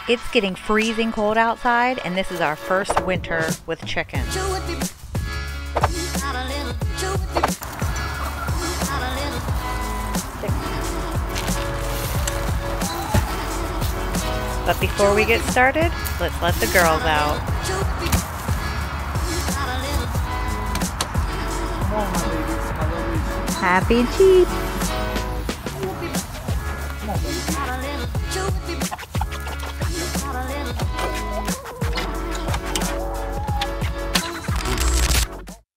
It's getting freezing cold outside, and this is our first winter with chickens. But before we get started, let's let the girls out. Happy Cheap!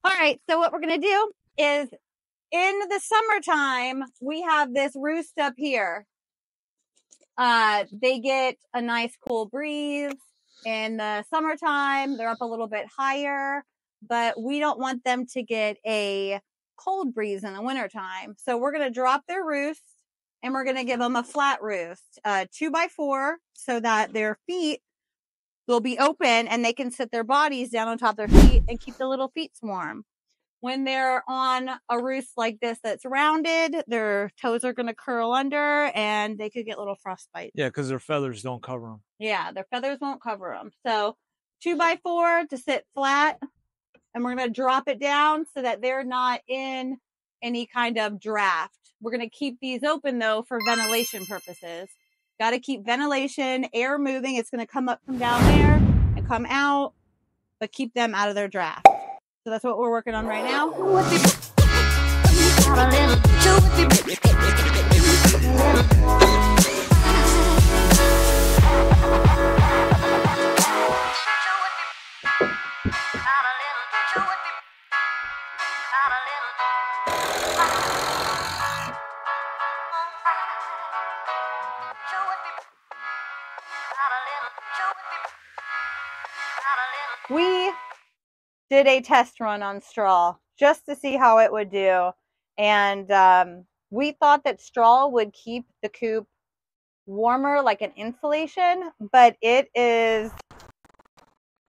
Alright, so what we're going to do is, in the summertime, we have this roost up here. They get a nice cool breeze. In the summertime, they're up a little bit higher, but we don't want them to get a cold breeze in the wintertime. So we're going to drop their roost, and we're going to give them a flat roost, 2x4, so that their feet will be open and they can sit their bodies down on top of their feet and keep the little feet warm. When they're on a roost like this that's rounded, their toes are going to curl under and they could get little frostbite. Yeah, because their feathers don't cover them. Yeah, their feathers won't cover them. So 2x4 to sit flat, and we're going to drop it down so that they're not in any kind of draft. We're going to keep these open, though, for ventilation purposes. Got to keep ventilation, air moving. It's going to come up from down there and come out, but keep them out of their draft. So that's what we're working on right now. We did a test run on straw just to see how it would do. And we thought that straw would keep the coop warmer like an insulation, but it is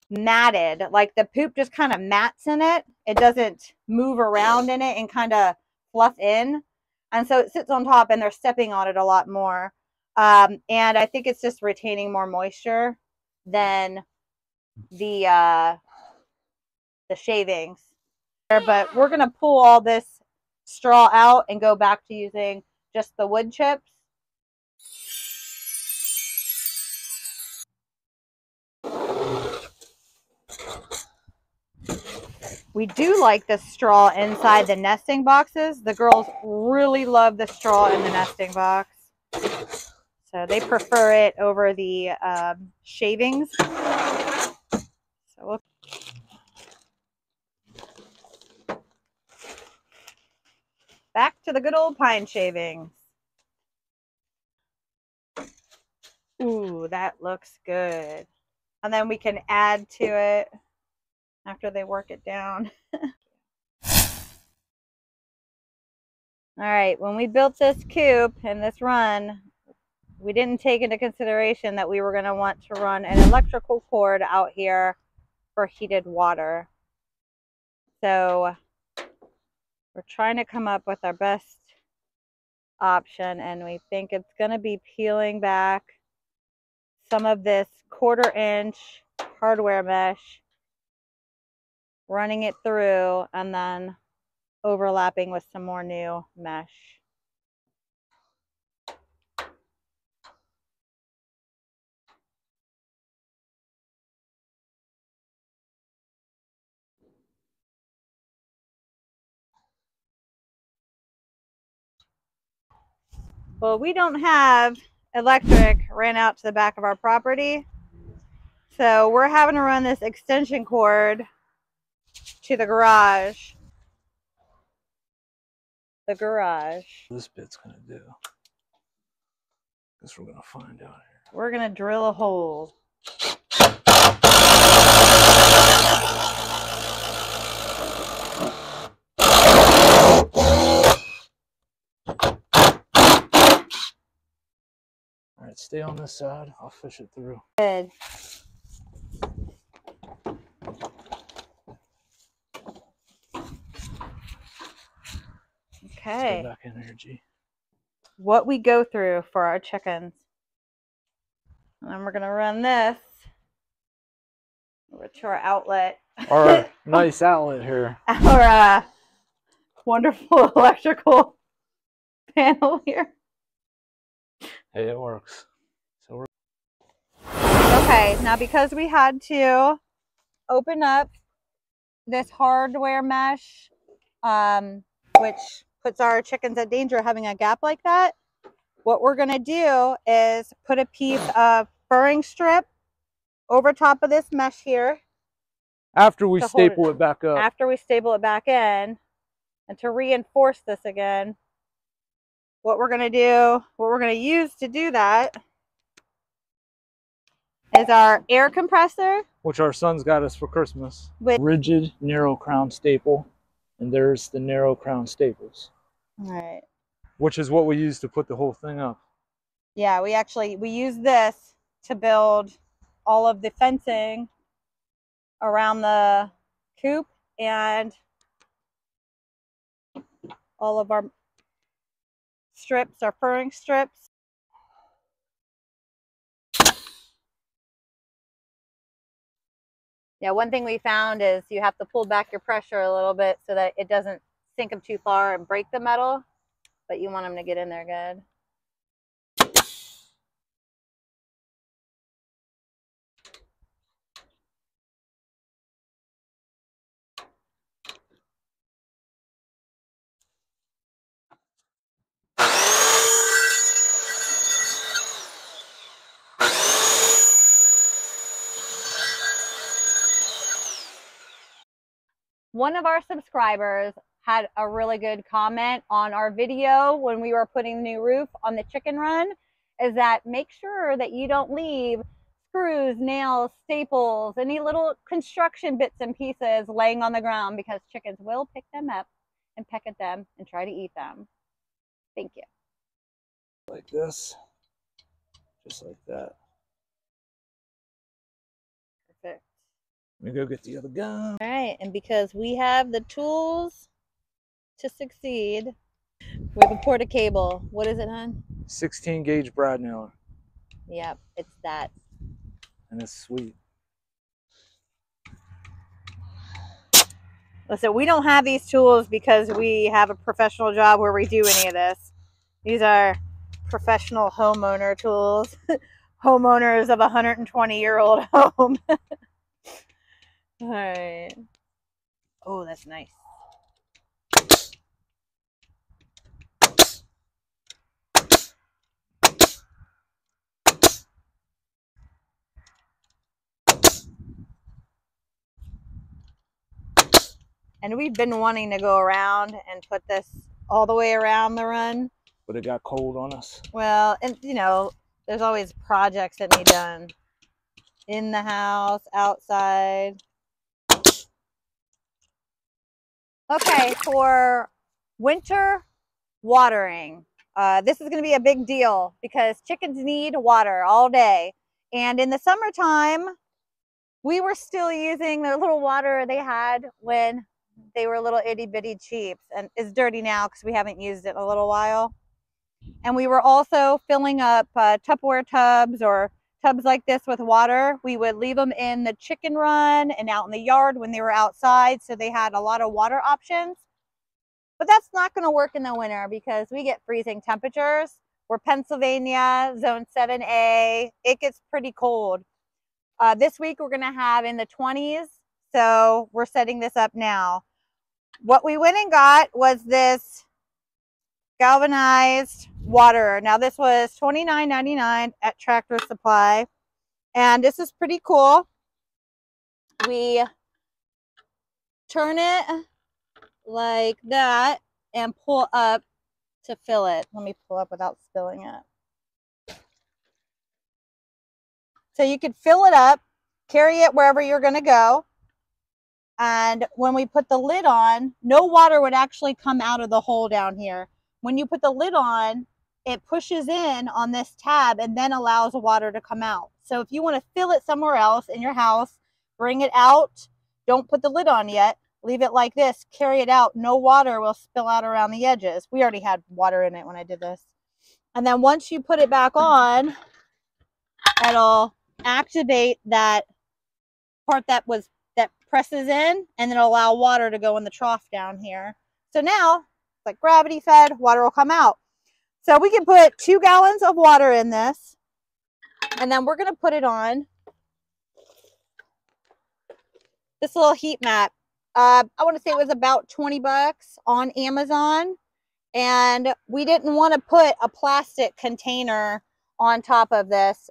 matted. Like the poop just kind of mats in it. It doesn't move around in it and kind of fluff in. And so it sits on top and they're stepping on it a lot more. And I think it's just retaining more moisture than the shavings. But we're going to pull all this straw out and go back to using just the wood chips. We do like the straw inside the nesting boxes. The girls really love the straw in the nesting box. So they prefer it over the shavings. So we'll back to the good old pine shavings. Ooh, that looks good. And then we can add to it after they work it down. All right, when we built this coop and this run, we didn't take into consideration that we were going to want to run an electrical cord out here for heated water. So we're trying to come up with our best option, and we think it's going to be peeling back some of this 1/4 inch hardware mesh, running it through, and then overlapping with some more new mesh. Well, we don't have electric ran out to the back of our property, so we're having to run this extension cord to the garage. This bit's gonna do. Guess we're gonna find out here. We're gonna drill a hole. All right, stay on this side. I'll fish it through. Good. Okay. Back energy. What we go through for our chickens. And then we're going to run this over to our outlet. Our nice outlet here. Our wonderful electrical panel here. Hey, it works. So we're Okay, now because we had to open up this hardware mesh, which puts our chickens at danger of having a gap like that, what we're going to do is put a piece of furring strip over top of this mesh here. after we staple it back up. After we staple it back in, and to reinforce this again, what we're going to use to do that is our air compressor, which our sons got us for Christmas. With rigid narrow crown staple, and there's the narrow crown staples. All right. Which is what we use to put the whole thing up. Yeah, we use this to build all of the fencing around the coop and all of our strips, our furring strips. Yeah, one thing we found is you have to pull back your pressure a little bit so that it doesn't sink them too far and break the metal, but you want them to get in there good. One of our subscribers had a really good comment on our video when we were putting the new roof on the chicken run, is that make sure that you don't leave screws, nails, staples, any little construction bits and pieces laying on the ground, because chickens will pick them up and peck at them and try to eat them. Thank you. Like this, just like that. Perfect. Let me go get the other gun. All right, and because we have the tools to succeed, we have a port of cable. What is it, hon? 16 gauge brad nailer. Yep, it's that. And it's sweet. Listen, we don't have these tools because we have a professional job where we do any of this. These are professional homeowner tools. Homeowners of a 120-year-old home. All right. Oh, that's nice. And we've been wanting to go around and put this all the way around the run. But it got cold on us. Well, and you know, there's always projects that need done. In the house, outside. Okay, for winter watering. This is going to be a big deal because chickens need water all day. And in the summertime, we were still using the little water they had when they were little itty bitty cheeps, and it's dirty now because we haven't used it in a little while. And we were also filling up Tupperware tubs or tubs like this with water. We would leave them in the chicken run and out in the yard when they were outside, so they had a lot of water options. But that's not going to work in the winter because we get freezing temperatures. We're Pennsylvania, zone 7A. It gets pretty cold. This week we're going to have in the 20s, so we're setting this up now. What we went and got was this galvanized water. Now this was $29.99 at Tractor Supply, and this is pretty cool. We turn it like that and pull up to fill it. Let me pull up without spilling it. So you could fill it up, carry it wherever you're going to go. And when we put the lid on, no water would actually come out of the hole down here. When you put the lid on, it pushes in on this tab and then allows water to come out. So if you want to fill it somewhere else in your house, bring it out. Don't put the lid on yet. Leave it like this. Carry it out. No water will spill out around the edges. We already had water in it when I did this. And then once you put it back on, it'll activate that part that presses in, and then it'll allow water to go in the trough down here. So now it's like gravity fed, water will come out. So we can put 2 gallons of water in this, and then we're going to put it on this little heat mat. I want to say it was about 20 bucks on Amazon, and we didn't want to put a plastic container on top of this,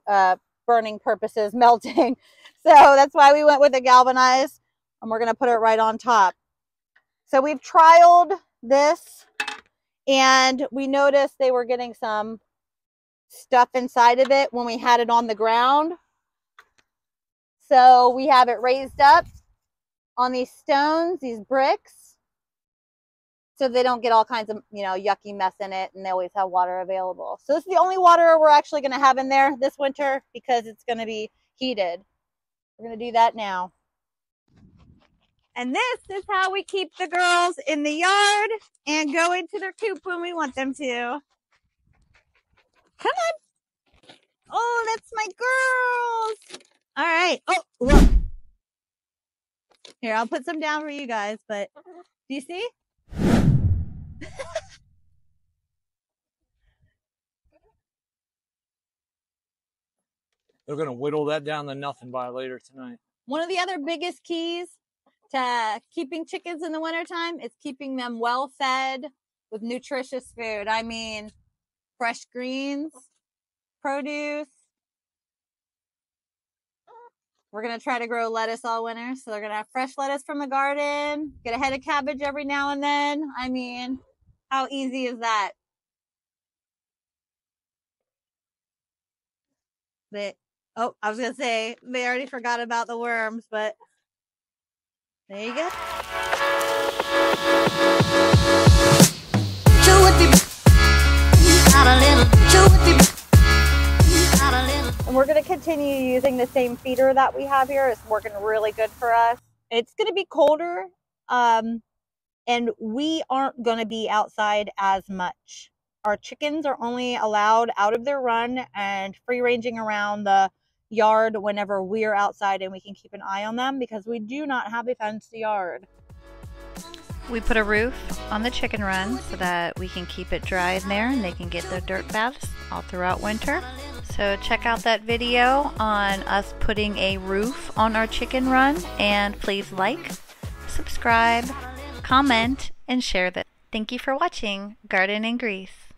burning purposes, melting. So that's why we went with the galvanized, and we're going to put it right on top. So we've trialed this, and we noticed they were getting some stuff inside of it when we had it on the ground. So we have it raised up on these stones, these bricks, so they don't get all kinds of, you know, yucky mess in it, and they always have water available. So this is the only water we're actually going to have in there this winter because it's going to be heated. We're going to do that now. And this is how we keep the girls in the yard and go into their coop when we want them to. Come on. Oh, that's my girls. All right. Oh, look. Here, I'll put some down for you guys, but do you see? They're going to whittle that down to nothing by later tonight. One of the other biggest keys to keeping chickens in the wintertime is keeping them well fed with nutritious food. I mean, fresh greens, produce. We're going to try to grow lettuce all winter. So they're going to have fresh lettuce from the garden, get a head of cabbage every now and then. I mean, how easy is that? Oh, I was going to say, they already forgot about the worms, but there you go. And we're going to continue using the same feeder that we have here. It's working really good for us. It's going to be colder, and we aren't going to be outside as much. Our chickens are only allowed out of their run and free ranging around the yard whenever we're outside, and we can keep an eye on them because we do not have a fenced yard. We put a roof on the chicken run so that we can keep it dry in there and they can get their dirt baths all throughout winter. So check out that video on us putting a roof on our chicken run, and please like, subscribe, comment, and share this. Thank you for watching Garden and Grease.